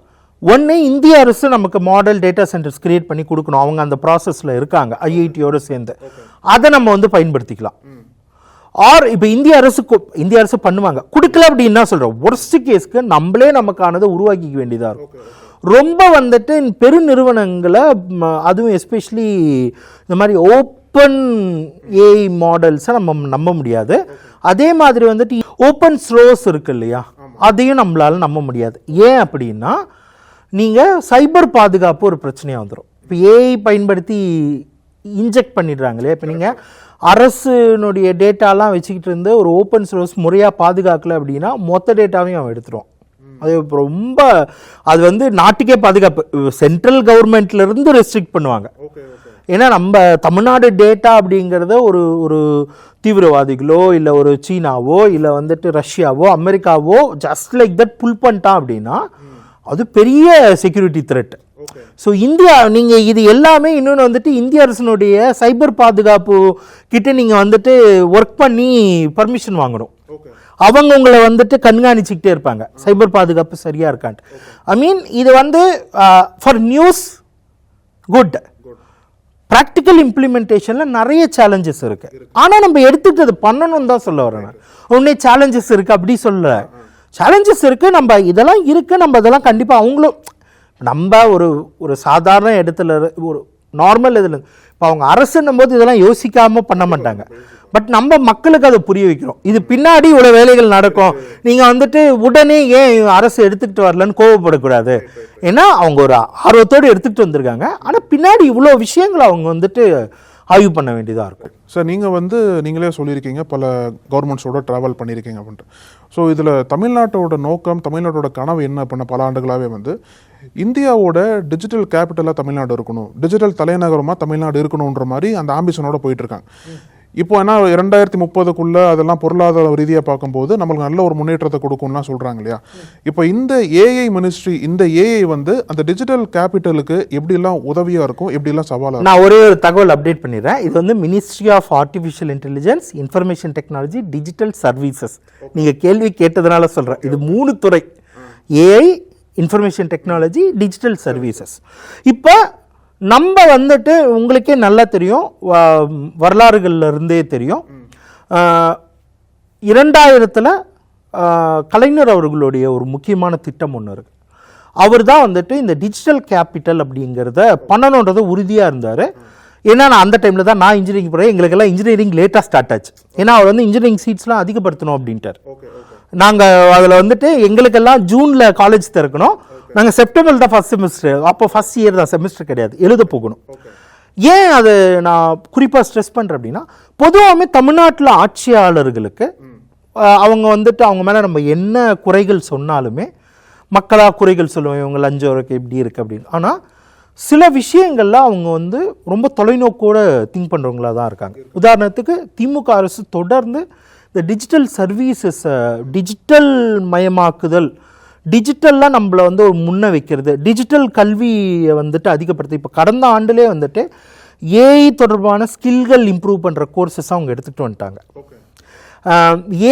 ஒன்று இந்திய அரசு நமக்கு மாடல் டேட்டா சென்டர்ஸ் கிரியேட் பண்ணி கொடுக்கணும். அவங்க அந்த ப்ராசஸில் இருக்காங்க ஐஐடியோடு சேர்ந்து. அதை நம்ம வந்து பயன்படுத்திக்கலாம். ஆர் இப்போ இந்திய அரசு பண்ணுவாங்க, கொடுக்கல அப்படின்னா சொல்கிறோம் ஒர்ஸ்ட் கேஸ்க்கு நம்மளே நமக்கானதை உருவாக்கிக்க வேண்டியதாக இருக்கும். ரொம்ப வந்துட்டு பெருநிறுவனங்களை அதுவும் எஸ்பெஷலி இந்த மாதிரி ஓப்பன் ஏஐ மாடல்ஸை நம்ம நம்ப முடியாது. அதே மாதிரி வந்துட்டு ஓப்பன் சோர்ஸ் இருக்கு இல்லையா, அதையும் நம்மளால நம்ப முடியாது. ஏன் அப்படின்னா நீங்கள் சைபர் பாதுகாப்பு ஒரு பிரச்சனையாக வந்துடும். இப்போ ஏஐ பயன்படுத்தி இன்ஜெக்ட் பண்ணிடுறாங்களே. இப்போ நீங்கள் அரசுனுடைய டேட்டாலாம் வச்சுக்கிட்டு இருந்து ஒரு ஓப்பன் சோர்ஸ் முறையாக பாதுகாக்கல அப்படின்னா மொத்த டேட்டாவையும் அவன் எடுத்துருவான். அது ரொம்ப அது வந்து நாட்டுக்கே பாதுகாப்பு. சென்ட்ரல் கவர்மெண்ட்லேருந்து ரெஸ்ட்ரிக்ட் பண்ணுவாங்க. ஏன்னா நம்ம தமிழ்நாடு டேட்டா அப்படிங்கிறத ஒரு தீவிரவாதிகளோ இல்லை ஒரு சீனாவோ இல்லை வந்துட்டு ரஷ்யாவோ அமெரிக்காவோ ஜஸ்ட் லைக் தட் புல் பண்ணிட்டான் அப்படின்னா அது பெரிய செக்யூரிட்டி த்ரெட். ஸோ இந்தியா நீங்கள் இது எல்லாமே இன்னொன்று வந்துட்டு இந்திய அரசினுடைய சைபர் பாதுகாப்பு கிட்ட நீங்கள் வந்துட்டு ஒர்க் பண்ணி பர்மிஷன் வாங்கணும். அவங்க உங்களை வந்துட்டு கண்காணிச்சுக்கிட்டே இருப்பாங்க சைபர் பாதுகாப்பு சரியா இருக்கான்ட்டு. இது வந்து ஃபார் நியூஸ் குட், ப்ராக்டிக்கல் இம்ப்ளிமெண்டேஷனில் நிறைய சேலஞ்சஸ் இருக்கு. ஆனால் நம்ம எடுத்துட்டு அது பண்ணணும் தான் சொல்ல வரேன். உடனே சேலஞ்சஸ் இருக்கு அப்படி சொல்ல, சேலஞ்சஸ் இருக்கு, நம்ம இதெல்லாம் இருக்கு, நம்ம இதெல்லாம் கண்டிப்பாக அவங்களும் நம்ம ஒரு சாதாரண இடத்துல ஒரு நார்மல் இதில் இப்போ அவங்க அரசுன்னும் போது இதெல்லாம் யோசிக்காமல் பண்ண மாட்டாங்க. பட் நம்ம மக்களுக்கு அதை புரிய வைக்கிறோம், இது பின்னாடி இவ்வளோ வேலைகள் நடக்கும், நீங்கள் வந்துட்டு உடனே ஏன் அரசு எடுத்துக்கிட்டு வரலன்னு கோவப்படக்கூடாது. ஏன்னா அவங்க ஒரு ஆர்வத்தோடு எடுத்துக்கிட்டு வந்திருக்காங்க, ஆனால் பின்னாடி இவ்வளோ விஷயங்கள் அவங்க வந்துட்டு ஆய்வு பண்ண வேண்டியதாக இருக்கும். சார் நீங்கள் வந்து நீங்களே சொல்லியிருக்கீங்க பல கவர்மெண்ட்ஸோட ட்ராவல் பண்ணியிருக்கீங்க அப்படின்ட்டு. ஸோ இதில் தமிழ்நாட்டோட நோக்கம், தமிழ்நாட்டோட கனவு என்ன அப்படின்னா பல ஆண்டுகளாகவே வந்து இந்தியாவோட டிஜிட்டல் கேபிட்டலாக தமிழ்நாடு இருக்கணும், டிஜிட்டல் தலைநகரமாக தமிழ்நாடு இருக்கணுன்ற மாதிரி அந்த ஆம்பிஷனோட போயிட்டு இருக்காங்க. இப்போ ஏன்னா 2030 அதெல்லாம் பொருளாதார ரீதியாக பார்க்கும்போது நம்மளுக்கு நல்ல ஒரு முன்னேற்றத்தை கொடுக்கும்லாம் சொல்கிறாங்க இல்லையா. இப்போ இந்த ஏஐ மினிஸ்ட்ரி, இந்த ஏஐ வந்து அந்த டிஜிட்டல் கேபிட்டலுக்கு எப்படிலாம் உதவியாக இருக்கும், எப்படிலாம் சவாலாக? நான் ஒரே ஒரு தகவல் அப்டேட் பண்ணிடுறேன். இது வந்து ministry of artificial intelligence, information technology, digital services. நீங்கள் கேள்வி கேட்டதுனால சொல்கிறேன். இது 3 துறை: AI, information technology, digital services. இப்போ நம்ம வந்துட்டு உங்களுக்கே நல்லா தெரியும், வரலாறுகள்ல இருந்தே தெரியும், 2000 கலைஞர் அவர்களுடைய ஒரு முக்கியமான திட்டம் ஒன்று இருக்கு. அவர் தான் வந்துட்டு இந்த டிஜிட்டல் கேபிட்டல் அப்படிங்கிறத பண்ணணுன்றத உறுதியாக இருந்தார். ஏன்னா நான் அந்த டைமில் தான் நான் இன்ஜினியரிங் போகிறேன். எங்களுக்கெல்லாம் இன்ஜினியரிங் லேட்டாக ஸ்டார்ட் ஆச்சு. ஏன்னா அவர் வந்து இன்ஜினியரிங் சீட்ஸ்லாம் அதிகப்படுத்தணும் அப்படின்ட்டார். நாங்கள் அதில் வந்துட்டு எங்களுக்கெல்லாம் ஜூனில் காலேஜ் திறக்கணும், நாங்கள் செப்டம்பர் தான் ஃபஸ்ட் செமிஸ்டர். அப்போ ஃபஸ்ட் இயர் தான், செமிஸ்டர் கிடையாது, எழுத போகணும். ஏன் அது நான் குறிப்பாக ஸ்ட்ரெஸ் பண்ணுறேன் அப்படின்னா, பொதுவாகவே தமிழ்நாட்டில் ஆட்சியாளர்களுக்கு அவங்க வந்துட்டு அவங்க மேலே நம்ம என்ன குறைகள் சொன்னாலுமே மக்களாக குறைகள் சொல்லுவோம், இவங்க லஞ்சம் இருக்குது, இப்படி இருக்குது அப்படின்னு. ஆனால் சில விஷயங்கள்ல அவங்க வந்து ரொம்ப தொலைநோக்கோட திங்க் பண்ணுறவங்களா தான் இருக்காங்க. உதாரணத்துக்கு திமுக அரசு தொடர்ந்து இந்த டிஜிட்டல் சர்வீசஸை டிஜிட்டல் மயமாக்குதல், டிஜிட்டல்லாம் நம்மளை வந்து ஒரு முன்ன வைக்கிறது, டிஜிட்டல் கல்வியை வந்துட்டு அதிகப்படுத்து. இப்போ கடந்த ஆண்டுலேயே வந்துட்டு ஏஐ தொடர்பான ஸ்கில்கள் இம்ப்ரூவ் பண்ணுற கோர்சஸ் அவங்க எடுத்துகிட்டு வந்துட்டாங்க.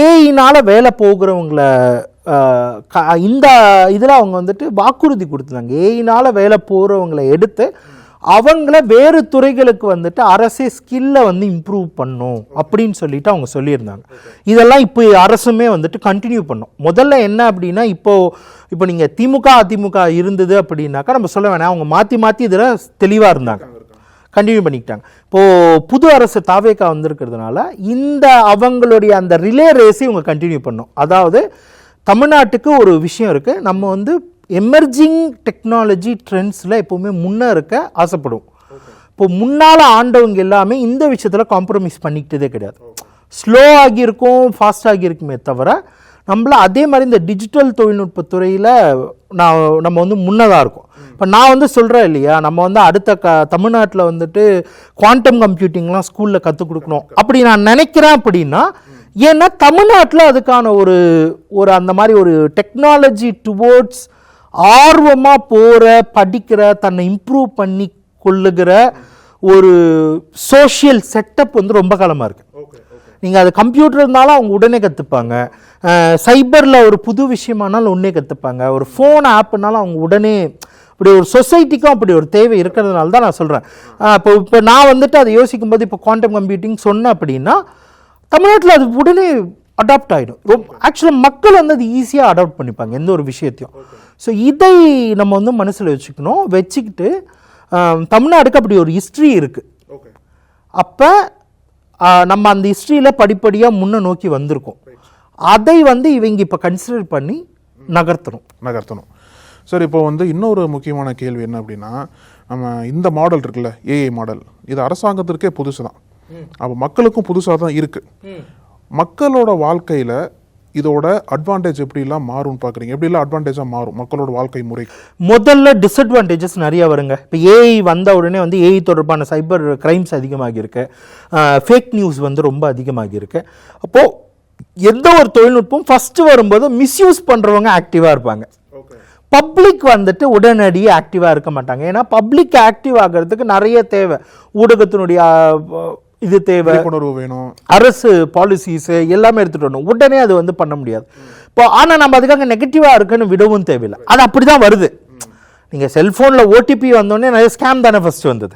ஏஐனால் வேலை போகிறவங்கள இந்த இதில் அவங்க வந்துட்டு வாக்குறுதி கொடுத்துருந்தாங்க. ஏஐனால் வேலை போகிறவங்களை எடுத்து அவங்கள வேறு துறைகளுக்கு வந்துட்டு அரசே ஸ்கில்லை வந்து இம்ப்ரூவ் பண்ணும் அப்படின்னு சொல்லிட்டு அவங்க சொல்லியிருந்தாங்க. இதெல்லாம் இப்போ அரசுமே வந்துட்டு கண்டினியூ பண்ணும். முதல்ல என்ன அப்படின்னா, இப்போ நீங்கள் திமுக அதிமுக இருந்தது அப்படின்னாக்கா நம்ம சொல்ல வேணாம், அவங்க மாற்றி மாற்றி இதில் தெளிவாக இருந்தாங்க, கண்டினியூ பண்ணிக்கிட்டாங்க. இப்போது புது அரசு தாவேகா வந்திருக்கிறதுனால இந்த அவங்களுடைய அந்த ரிலே ரேஸை இவங்க கண்டினியூ பண்ணும். அதாவது தமிழ்நாட்டுக்கு ஒரு விஷயம் இருக்குது, நம்ம வந்து எமர்ஜிங் டெக்னாலஜி ட்ரெண்ட்ஸில் எப்போவுமே முன்னே இருக்க ஆசைப்படுவோம். இப்போ முன்னால் ஆண்டவங்க எல்லாமே இந்த விஷயத்தில் காம்ப்ரமைஸ் பண்ணிக்கிட்டதே கிடையாது. ஸ்லோ ஆகியிருக்கும், ஃபாஸ்ட் ஆகியிருக்குமே தவிர நம்மள அதே மாதிரி இந்த டிஜிட்டல் தொழில்நுட்பத்துறையில் நம்ம வந்து முன்னதாக இருக்கும். இப்போ நான் வந்து சொல்கிறேன் இல்லையா, நம்ம வந்து அடுத்த தமிழ்நாட்டில் வந்துட்டு குவாண்டம் கம்ப்யூட்டிங்லாம் ஸ்கூலில் கற்றுக் கொடுக்கணும் அப்படி நான் நினைக்கிறேன். அப்படின்னா ஏன்னா தமிழ்நாட்டில் அதுக்கான ஒரு அந்த மாதிரி ஒரு டெக்னாலஜி டுவோர்ட்ஸ் ஆர்வமாக போகிற, படிக்கிற, தன்னை இம்ப்ரூவ் பண்ணி கொள்ளுகிற ஒரு சோஷியல் செட்டப் வந்து ரொம்ப காலமாக இருக்குது. நீங்கள் அது கம்ப்யூட்டர் இருந்தாலும் அவங்க உடனே கற்றுப்பாங்க, சைபரில் ஒரு புது விஷயமானாலும் உடனே கற்றுப்பாங்க, ஒரு ஃபோன் ஆப்னாலும் அவங்க உடனே. அப்படி ஒரு சொசைட்டிக்கும் அப்படி ஒரு தேவை இருக்கிறதுனால தான் நான் சொல்கிறேன். இப்போ நான் வந்துட்டு அதை யோசிக்கும்போது இப்போ குவாண்டம் கம்ப்யூட்டிங் சொன்னேன் அப்படின்னா தமிழ்நாட்டில் அது உடனே அடாப்ட் ஆகிடும். ஆக்சுவலாக மக்கள் வந்து அது ஈஸியாக அடாப்ட் பண்ணிப்பாங்க எந்த ஒரு விஷயத்தையும். ஸோ இதை நம்ம வந்து மனசில் வச்சுக்கிட்டு தமிழ்நாடுக்கு அப்படி ஒரு ஹிஸ்ட்ரி இருக்குது. அப்போ நம்ம அந்த ஹிஸ்ட்ரியில் படிப்படியாக முன்ன நோக்கி வந்திருக்கோம். அதை வந்து இவங்க இப்போ கன்சிடர் பண்ணி நகர்த்தணும். சார், இப்போ வந்து இன்னொரு முக்கியமான கேள்வி என்ன அப்படின்னா, நம்ம இந்த மாடல் இருக்குல்ல, ஏஐ மாடல், இது அரசாங்கத்திற்கே புதுசு தான், அப்போ மக்களுக்கும் புதுசாக தான் இருக்குது. மக்களோட வாழ்க்கையில் இதோட அட்வான்டேஜ் எப்படிலாம் மாறும்னு பார்க்குறீங்க? எப்படிலாம் அட்வான்டேஜாக மாறும் மக்களோட வாழ்க்கை முறை? முதல்ல டிஸ்அட்வான்டேஜஸ் நிறையா வருங்க. இப்போ ஏஐ வந்த உடனே வந்து ஏஐ தொடர்பான சைபர் கிரைம்ஸ் அதிகமாகியிருக்கு, ஃபேக் நியூஸ் வந்து ரொம்ப அதிகமாகியிருக்கு. அப்போது எந்த ஒரு தொழில்நுட்பம் ஃபஸ்ட்டு வரும்போது மிஸ்யூஸ் பண்ணுறவங்க ஆக்டிவாக இருப்பாங்க, பப்ளிக் வந்துட்டு உடனடியாக ஆக்டிவாக இருக்க மாட்டாங்க. ஏன்னா பப்ளிக் ஆக்டிவ் ஆகிறதுக்கு நிறைய தேவை, ஊடகத்தினுடைய இது தேவை, வேணும், அரசு பாலிசிஸ் எல்லாமே எடுத்துகிட்டு வரணும். உடனே அது வந்து பண்ண முடியாது. இப்போ ஆனால் நம்ம அதுக்காக நெகட்டிவாக இருக்குன்னு விடவும் தேவையில்லை, அது அப்படி தான் வருது. நீங்கள் செல்ஃபோனில் ஓடிபி வந்தோடனே நிறைய ஸ்கேம் தானே ஃபஸ்ட்டு வந்தது.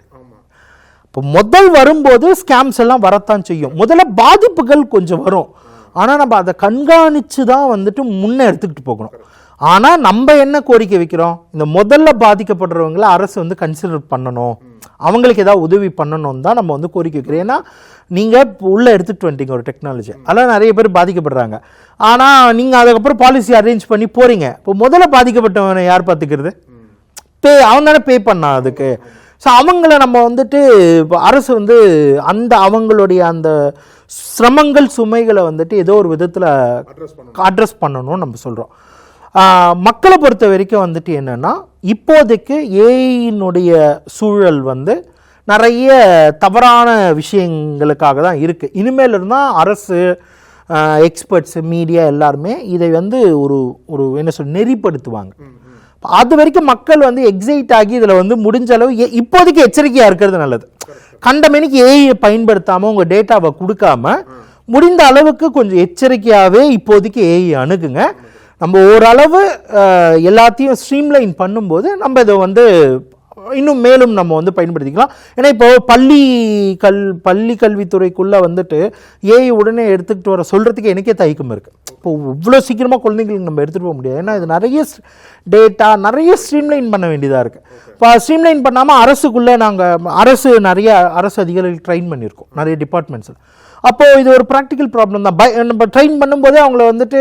இப்போ முதல் வரும்போது ஸ்கேம்ஸ் எல்லாம் வரத்தான் செய்யும். முதல்ல பாதிப்புகள் கொஞ்சம் வரும், ஆனால் நம்ம அதை கண்காணித்து தான் வந்துட்டு முன்னே எடுத்துக்கிட்டு போகணும். ஆனால் நம்ம என்ன கோரிக்கை வைக்கிறோம், இந்த முதல்ல பாதிக்கப்படுறவங்களை அரசு வந்து கன்சிடர் பண்ணணும், அவங்களுக்கு ஏதாவது உதவி பண்ணணும் தான் நம்ம வந்து கோரிக்கை வைக்கிறோம். ஏன்னா நீங்கள் உள்ளே எடுத்துகிட்டு வந்துட்டீங்க ஒரு டெக்னாலஜி, அதெல்லாம் நிறைய பேர் பாதிக்கப்படுறாங்க. ஆனால் நீங்கள் அதுக்கப்புறம் பாலிசி அரேஞ்ச் பண்ணி போகிறீங்க. இப்போ முதல்ல பாதிக்கப்பட்டவனை யார் பார்த்துக்கிறது? அவன் தானே பே பண்ணா அதுக்கு. ஸோ அவங்கள நம்ம வந்துட்டு இப்போ அரசு வந்து அவங்களுடைய அந்த சிரமங்கள் சுமைகளை வந்துட்டு ஏதோ ஒரு விதத்தில் அட்ரஸ் பண்ணணும்னு நம்ம சொல்கிறோம். மக்களை பொறுத்த வரைக்கும் வந்துட்டு என்னென்னா, இப்போதைக்கு ஏஐயினுடைய சூழல் வந்து நிறைய தவறான விஷயங்களுக்காக தான் இருக்குது. இனிமேல் இருந்தால் அரசு, எக்ஸ்பர்ட்ஸு, மீடியா எல்லாருமே இதை வந்து ஒரு என்ன சொல் நெறிப்படுத்துவாங்க. அது வரைக்கும் மக்கள் வந்து எக்ஸைட் ஆகி இதில் வந்து முடிஞ்ச அளவு இப்போதைக்கு எச்சரிக்கையாக இருக்கிறது நல்லது. கண்டமேனிக்கு ஏஐயை பயன்படுத்தாமல் உங்கள் டேட்டாவை கொடுக்காம முடிந்த அளவுக்கு கொஞ்சம் எச்சரிக்கையாகவே இப்போதைக்கு ஏஐ அணுகுங்க. நம்ம ஓரளவு எல்லாத்தையும் ஸ்ட்ரீம்லைன் பண்ணும்போது நம்ம இதை வந்து இன்னும் மேலும் நம்ம வந்து பயன்படுத்திக்கலாம். ஏன்னா இப்போ பள்ளி கல்வித்துறைக்குள்ளே வந்துட்டு ஏஐ உடனே எடுத்துக்கிட்டு வர சொல்கிறதுக்கு எனக்கே தயக்கம் இருக்குது. இப்போ இவ்வளோ சீக்கிரமாக குழந்தைங்களுக்கு நம்ம எடுத்துகிட்டு போக முடியாது. ஏன்னா இது நிறைய டேட்டா நிறைய ஸ்ட்ரீம்லைன் பண்ண வேண்டியதாக இருக்குது. இப்போ ஸ்ட்ரீம்லைன் பண்ணாமல் அரசு நிறைய அரசு அதிகாரிகள் ட்ரெயின் பண்ணியிருக்கோம் நிறைய டிபார்ட்மெண்ட்ஸில். அப்போது இது ஒரு ப்ராக்டிக்கல் ப்ராப்ளம் தான். நம்ம ட்ரெயின் பண்ணும்போதே அவங்கள வந்துட்டு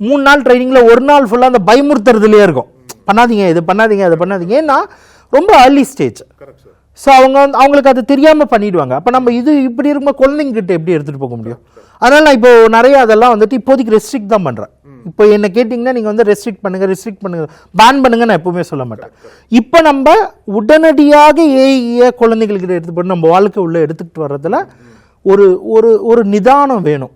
3 நாள் ட்ரைனிங்கில் 1 நாள் ஃபுல்லாக அந்த பயமுறுத்துறதுலேயே இருக்கும். பண்ணாதீங்க, இது பண்ணாதீங்க, அது பண்ணாதீங்க. ஏன்னா ரொம்ப ஏர்லி ஸ்டேஜ். ஸோ அவங்களுக்கு அது தெரியாமல் பண்ணிடுவாங்க. அப்போ நம்ம இப்படி இருக்கும்போது குழந்தைங்கிட்ட எப்படி எடுத்துகிட்டு போக முடியும்? அதனால் நான் இப்போ நிறைய அதெல்லாம் வந்துட்டு இப்போதைக்கு ரெஸ்ட்ரிக்ட் தான் பண்ணுறேன். இப்போ என்ன கேட்டிங்கன்னா நீங்கள் வந்து ரெஸ்ட்ரிக்ட் பண்ணுங்கள், பேன் பண்ணுங்க நான் எப்பவுமே சொல்ல மாட்டேன். இப்போ நம்ம உடனடியாக ஏஐ குழந்தைங்கள்கிட்ட எடுத்து போட்டு நம்ம வாழ்க்கை உள்ள எடுத்துக்கிட்டு வர்றதுல ஒரு நிதானம் வேணும்.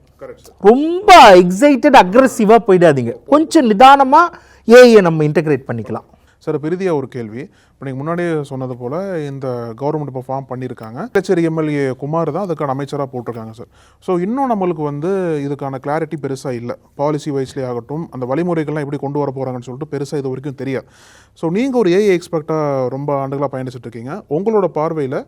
ரொம்ப எக்ஸைட்டட் அக்ரெசிவாக போயிடாதீங்க. கொஞ்சம் நிதானமாக ஏஐயை நம்ம இன்டகிரேட் பண்ணிக்கலாம். சார், இறுதியாக ஒரு கேள்வி. இப்போ நீங்கள் முன்னாடியே சொன்னது போல் இந்த கவர்மெண்ட் இப்போ ஃபார்ம் பண்ணியிருக்காங்க. புதுச்சேரி எம்எல்ஏ குமார் தான் அதுக்கான அமைச்சராக போட்டிருக்காங்க சார். ஸோ இன்னும் நம்மளுக்கு வந்து இதுக்கான கிளாரிட்டி பெருசாக இல்லை. பாலிசி வைஸ்லேயே ஆகட்டும், அந்த வழிமுறைகள்லாம் எப்படி கொண்டு வர போகிறாங்கன்னு சொல்லிட்டு பெருசாக இது வரைக்கும் தெரியாது. ஸோ நீங்கள் ஒரு ஏஐ எக்ஸ்பர்ட்டாக ரொம்ப ஆண்டுகளாக பயணிச்சுட்டு இருக்கீங்க. உங்களோட பார்வையில்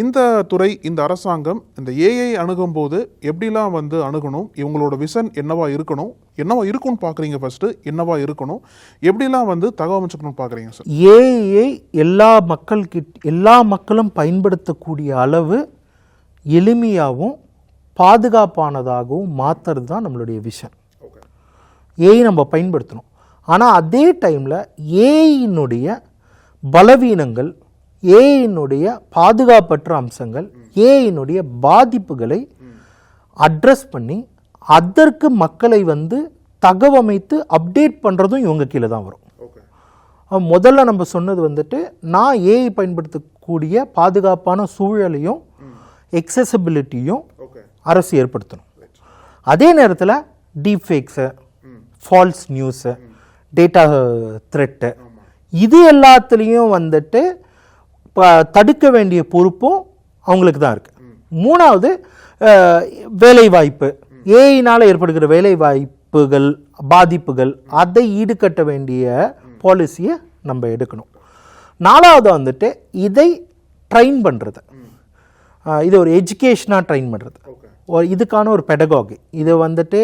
இந்த துறை, இந்த அரசாங்கம் இந்த ஏஐ அணுகும் போது எப்படிலாம் வந்து அணுகணும், இவங்களோட விஷன் என்னவா இருக்கும்னு பார்க்குறீங்க? ஃபர்ஸ்ட்டு என்னவா இருக்கணும், எப்படிலாம் வந்து தகவல் அமைச்சுக்கணும்னு பார்க்குறீங்க சார்? ஏஐ எல்லா மக்களும் பயன்படுத்தக்கூடிய அளவு எளிமையாகவும் பாதுகாப்பானதாகவும் மாற்றுறது தான் நம்மளுடைய விஷன். ஏஐ நம்ம பயன்படுத்தணும். ஆனால் அதே டைமில் ஏஐயினுடைய பலவீனங்கள், ஏஐனுடைய பாதுகாப்பற்ற அம்சங்கள், ஏஐனுடைய பாதிப்புகளை அட்ரஸ் பண்ணி அதற்கு மக்களை வந்து தகவமைத்து அப்டேட் பண்ணுறதும் இவங்க கீழே தான் வரும். முதல்ல நம்ம சொன்னது வந்துட்டு, நான் ஏஐ பயன்படுத்தக்கூடிய பாதுகாப்பான சூழலையும் எக்ஸசிபிலிட்டியும் அரசு ஏற்படுத்தணும். அதே நேரத்தில் டீப்ஃபேக்ஸு, ஃபால்ஸ் நியூஸு, டேட்டா த்ரெட்டு, இது எல்லாத்துலேயும் வந்துட்டு தடுக்க வேண்டிய பொறுப்பும் அவங்களுக்கு தான் இருக்குது. மூணாவது, வேலைவாய்ப்பு, ஏஐனால் ஏற்படுகிற வேலைவாய்ப்புகள், பாதிப்புகள், அதை ஈடுகட்ட வேண்டிய பாலிசியை நம்ம எடுக்கணும். நாலாவது வந்துட்டு இதை ட்ரெயின் பண்ணுறது, இது ஒரு எஜுகேஷனாக ட்ரெயின் பண்ணுறது, இதுக்கான ஒரு பெடகாகி, இதை வந்துட்டு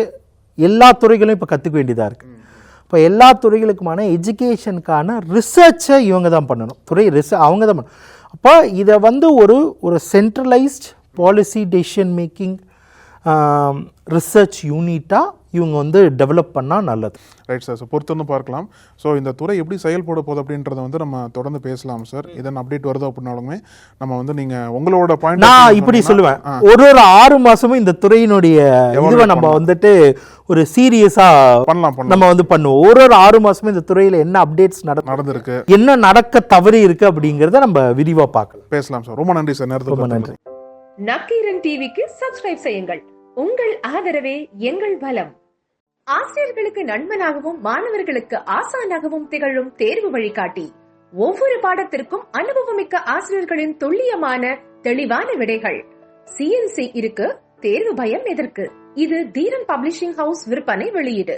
எல்லா துறைகளும் இப்போ கற்றுக்க வேண்டியதாக இருக்குது. இப்போ எல்லா துறைகளுக்குமான எஜுகேஷனுக்கான ரிசர்ச்சை இவங்க தான் பண்ணணும். அவங்க தான் பண்ணணும். அப்போ இதை வந்து ஒரு centralised policy decision making research யூனிட்டாக இவங்க வந்து டெவலப் பண்ணால் நல்லது. Right sir. ஸோ பொறுத்து பார்க்கலாம். ஸோ இந்த துறை எப்படி செயல்பட போகுது அப்படின்றத வந்து நம்ம தொடர்ந்து பேசலாம் சார். இதன் அப்டேட் வருது அப்படின்னாலுமே நம்ம வந்து நீங்கள் உங்களோட பாயிண்ட், நான் இப்படி சொல்லுவேன், ஒரு 6 மாதமும் இந்த துறையினுடைய இதுவை நம்ம வந்துட்டு ஒரு சீரியஸாக பண்ணலாம். நம்ம வந்து பண்ணுவோம். ஒரு 6 மாதமும் இந்த துறையில் என்ன அப்டேட்ஸ் நடந்திருக்கு, என்ன நடக்க தவறி இருக்கு அப்படிங்கிறத நம்ம விரிவாக பார்க்கலாம், பேசலாம் சார். ரொம்ப நன்றி சார். நேரத்துக்கு ரொம்ப நன்றி. நக்கீரன் டிவிக்கு சப்ஸ்கிரைப் செய்யுங்கள். உங்கள் ஆதரவே எங்கள் பலம். ஆசிரியர்களுக்கு நண்பனாகவும் மாணவர்களுக்கு ஆசானாகவும் திகழும் தேர்வு வழிகாட்டி. ஒவ்வொரு பாடத்திற்கும் அனுபவமிக்க ஆசிரியர்களின் துல்லியமான தெளிவான விடைகள். CNC இருக்கு, தேர்வு பயம் எதற்கு? இது தீரன் பப்ளிஷிங் ஹவுஸ் விற்பனை வெளியீடு.